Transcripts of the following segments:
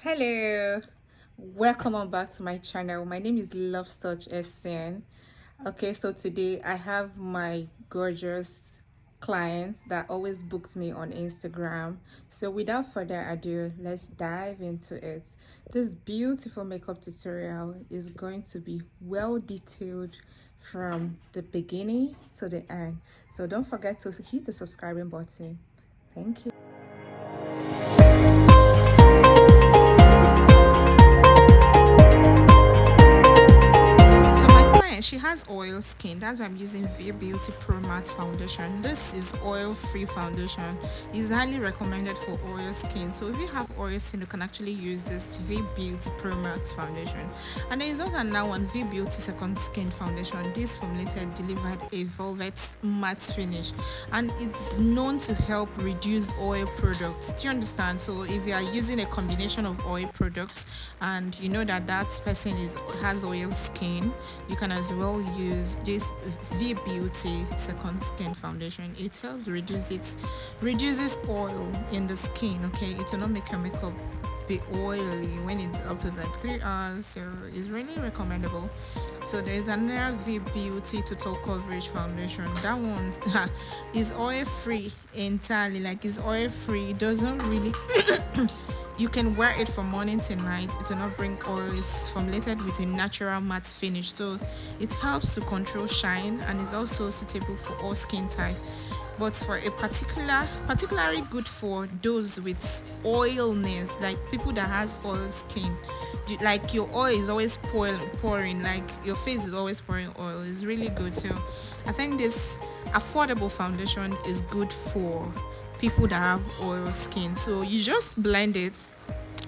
Hello, welcome on back to my channel. My name is Love Touch SN. Okay, so today I have my gorgeous client that always books me on Instagram. So without further ado, let's dive into it. This beautiful makeup tutorial is going to be well detailed from the beginning to the end. So don't forget to hit the subscribing button. Thank you. So my client, she has oil skin. That's why I'm using V Beauty Pro Matte Foundation. This is oil-free foundation. It's highly recommended for oil skin. So if you have oil skin, you can actually use this V Beauty Pro Matte Foundation. And there is also now one V Beauty Second Skin Foundation. This formulated delivered a velvet matte finish, and it's known to help reduce oil products. Do you understand? So if you are using a combination of oil products and you know that that person has oil skin, you can as well use this V Beauty Second Skin Foundation. It helps reduces oil in the skin. Okay, it will not make your makeup be oily when it's up to like 3 hours, so it's really recommendable. So there's another V Beauty Total Coverage Foundation. That one is oil free entirely, like it's oil free. It doesn't really you can wear it from morning to night. It will not bring oil. It's formulated with a natural matte finish, so it helps to control shine and is also suitable for all skin type. But for a particularly good for those with oilness, like people that has oil skin, like your oil is always pouring, like your face is always pouring oil. It's really good. So I think this affordable foundation is good for people that have oil skin. So you just blend it,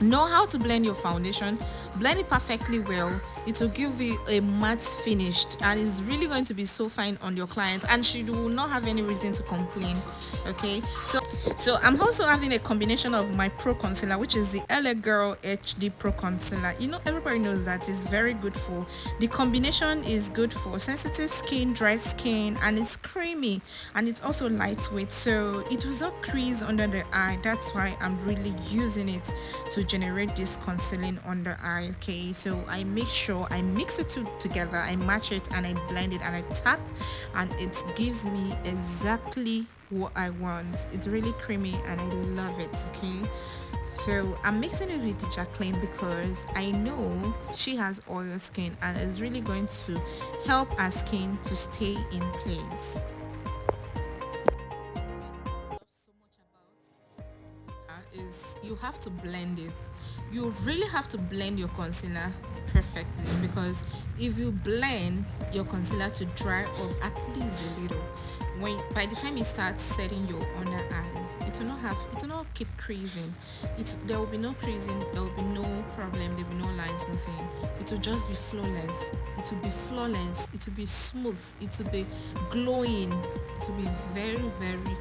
know how to blend your foundation, blend it perfectly well. It will give you a matte finished, and it's really going to be so fine on your client, and she will not have any reason to complain. Okay, so I'm also having a combination of my pro concealer, which is the LA Girl HD Pro Concealer. You know, everybody knows that it's very good for, the combination is good for sensitive skin, dry skin, and it's creamy, and it's also lightweight, so it will not crease under the eye. That's why I'm really using it to generate this concealing under eye. Okay, so I make sure I mix the two together, I match it, and I blend it, and I tap, and it gives me exactly what I want. It's really creamy and I love it. Okay, so I'm mixing it with Jacqueline because I know she has oil skin, and it's really going to help her skin to stay in place. Is you have to blend it. You really have to blend your concealer perfectly, because if you blend your concealer to dry off at least a little, when by the time you start setting your under eyes, it will not keep creasing. There will be no creasing, there will be no problem, there will be no lines, nothing. It will just be flawless. It will be flawless, it will be smooth, it will be glowing, it will be very, very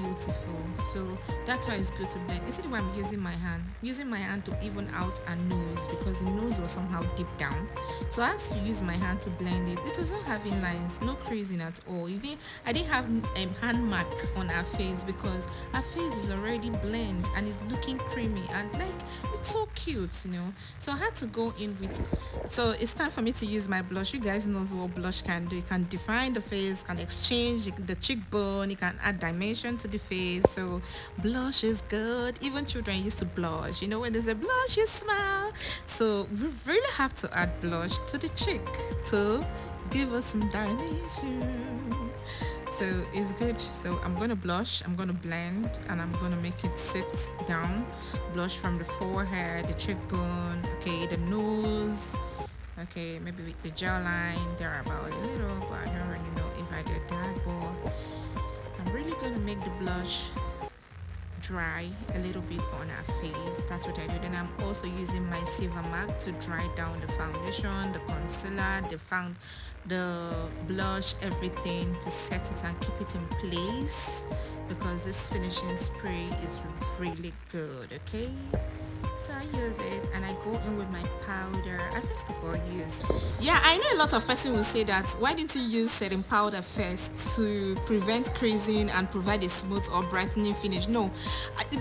beautiful. So that's why it's good to blend. You see why I'm using my hand, to even out a nose, because the nose was somehow deep down, so I had to use my hand to blend it. It was not having lines, no creasing at all. I didn't have hand mark on her face, because her face is already blend and it's looking creamy, and like it's so cute, you know. So I had to go in with, so it's time for me to use my blush. You guys knows what blush can do. It can define the face, can exchange the cheekbone, it can add dimension to the face. So blush is good. Even children used to blush, you know, when there's a blush you smile. So we really have to add blush to the cheek to give us some dimension. So it's good. So I'm gonna blush, I'm gonna blend, and I'm gonna make it sit down. Blush from the forehead, the cheekbone, okay, the nose, okay, maybe with the jawline there about a little, but I don't really know if I did that. But I'm really gonna make the blush dry a little bit on her face. That's what I do. Then I'm also using my silver mark to dry down the foundation, the concealer, the blush, everything, to set it and keep it in place, because this finishing spray is really good. Okay, so I use it and I go in with my powder, I first of all use. Yeah, I know a lot of person will say that why didn't you use setting powder first to prevent creasing and provide a smooth or brightening finish? No,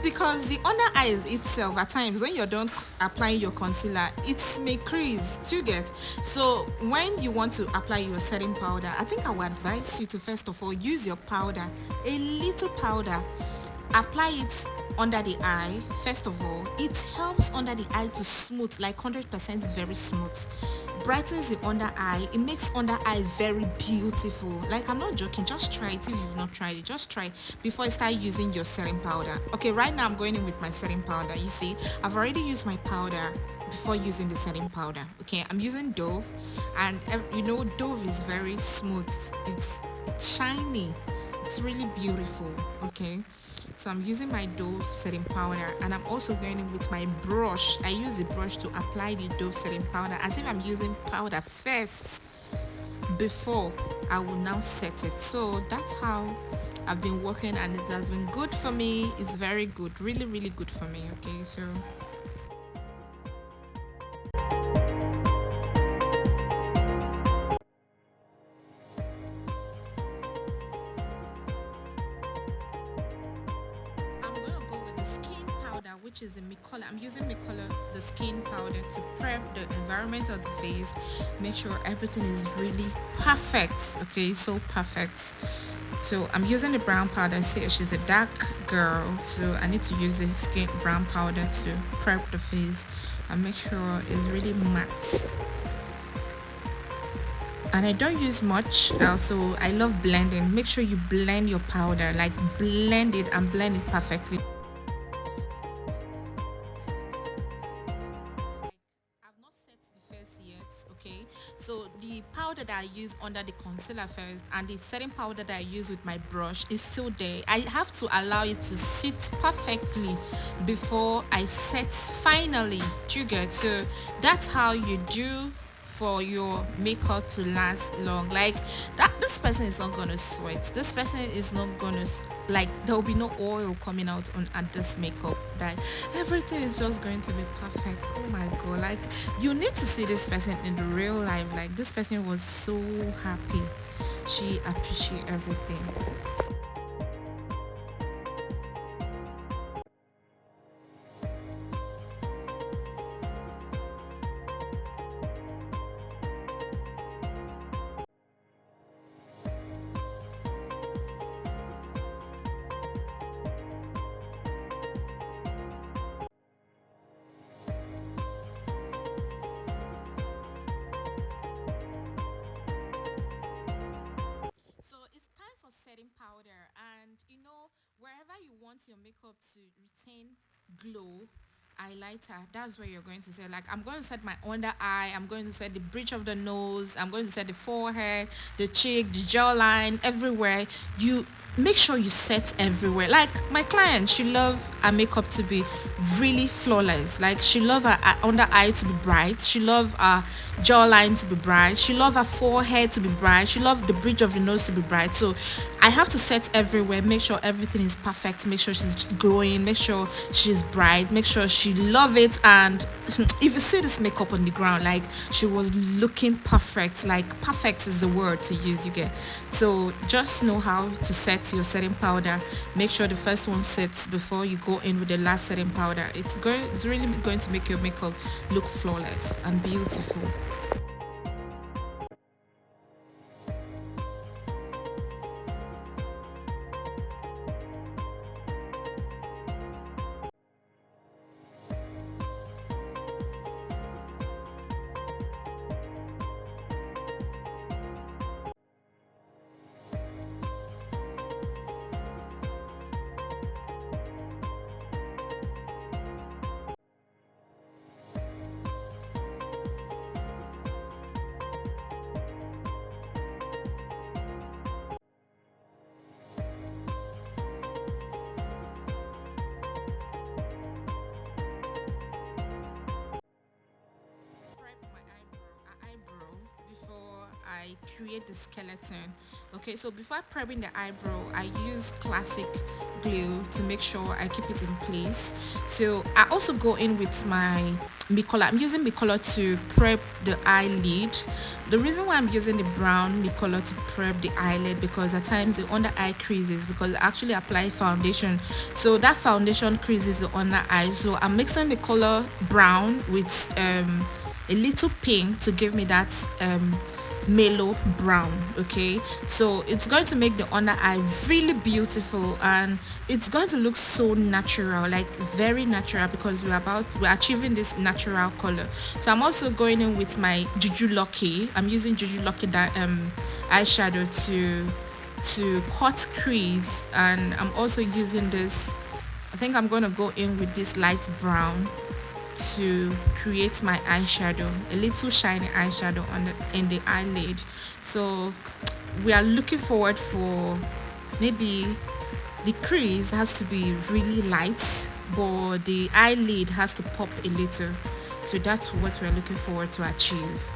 because the under eyes itself at times when you're done applying your concealer, it may crease. Do you get? So when you want to apply your setting powder, I think I would advise you to first of all use your powder, a little powder, apply it under the eye. First of all, it helps under the eye to smooth, like 100% very smooth, brightens the under eye, it makes under eye very beautiful. Like, I'm not joking, just try it. If you've not tried it, just try before you start using your setting powder. Okay, right now I'm going in with my setting powder. You see, I've already used my powder before using the setting powder. Okay, I'm using Dove, and you know Dove is very smooth, it's shiny, it's really beautiful. Okay, so I'm using my Dove setting powder, and I'm also going in with my brush. I use the brush to apply the Dove setting powder as if I'm using powder first before I will now set it. So that's how I've been working, and it has been good for me. It's very good, really really good for me. Okay, so I'm gonna go with the skin powder, which is the Micola. I'm using Micola, the skin powder, to prep the environment of the face. Make sure everything is really perfect. Okay, so perfect. So I'm using the brown powder. See, she's a dark girl, so I need to use the skin brown powder to prep the face and make sure it's really matte. And I don't use much. Also, I love blending. Make sure you blend your powder, like blend it and blend it perfectly. I've not set the face yet. Okay, so the powder that I use under the concealer first and the setting powder that I use with my brush is still there. I have to allow it to sit perfectly before I set finally. Do you get? So that's how you do for your makeup to last long. Like that, this person is not gonna sweat, this person is not gonna like, there will be no oil coming out on at this makeup. That everything is just going to be perfect. Oh my god, like you need to see this person in the real life. Like this person was so happy, she appreciated everything. So it's time for setting powder, and wherever you want your makeup to retain glow, highlighter, that's where you're going to set. Like, I'm going to set my under eye, I'm going to set the bridge of the nose, I'm going to set the forehead, the cheek, the jawline, everywhere. You make sure you set everywhere. Like my client, she love her makeup to be really flawless. Like she love her under eye to be bright, she love her jawline to be bright, she love her forehead to be bright, she love the bridge of the nose to be bright. So I have to set everywhere, make sure everything is perfect, make sure she's glowing, make sure she's bright, make sure she love it. And if you see this makeup on the ground, like she was looking perfect. Like perfect is the word to use, you get. So just know how to set your setting powder. Make sure the first one sets before you go in with the last setting powder. It's really going to make your makeup look flawless and beautiful. I create the skeleton. Okay, so before prepping the eyebrow, I use classic glue to make sure I keep it in place. So I also go in with my Micola. I'm using Micola to prep the eyelid. The reason why I'm using the brown Micola to prep the eyelid, because at times the under eye creases because I actually apply foundation. So that foundation creases the under eye. So I'm mixing the color brown with a little pink to give me that mellow brown. Okay, so it's going to make the under eye really beautiful, and it's going to look so natural, like very natural, because we're achieving this natural color. So I'm also going in with my Juju Lucky. I'm using Juju Lucky that eyeshadow to cut crease, and I'm also using this. I think I'm going to go in with this light brown to create my eyeshadow, a little shiny eyeshadow on the in the eyelid. So we are looking forward for, maybe the crease has to be really light, but the eyelid has to pop a little. So that's what we're looking forward to achieve.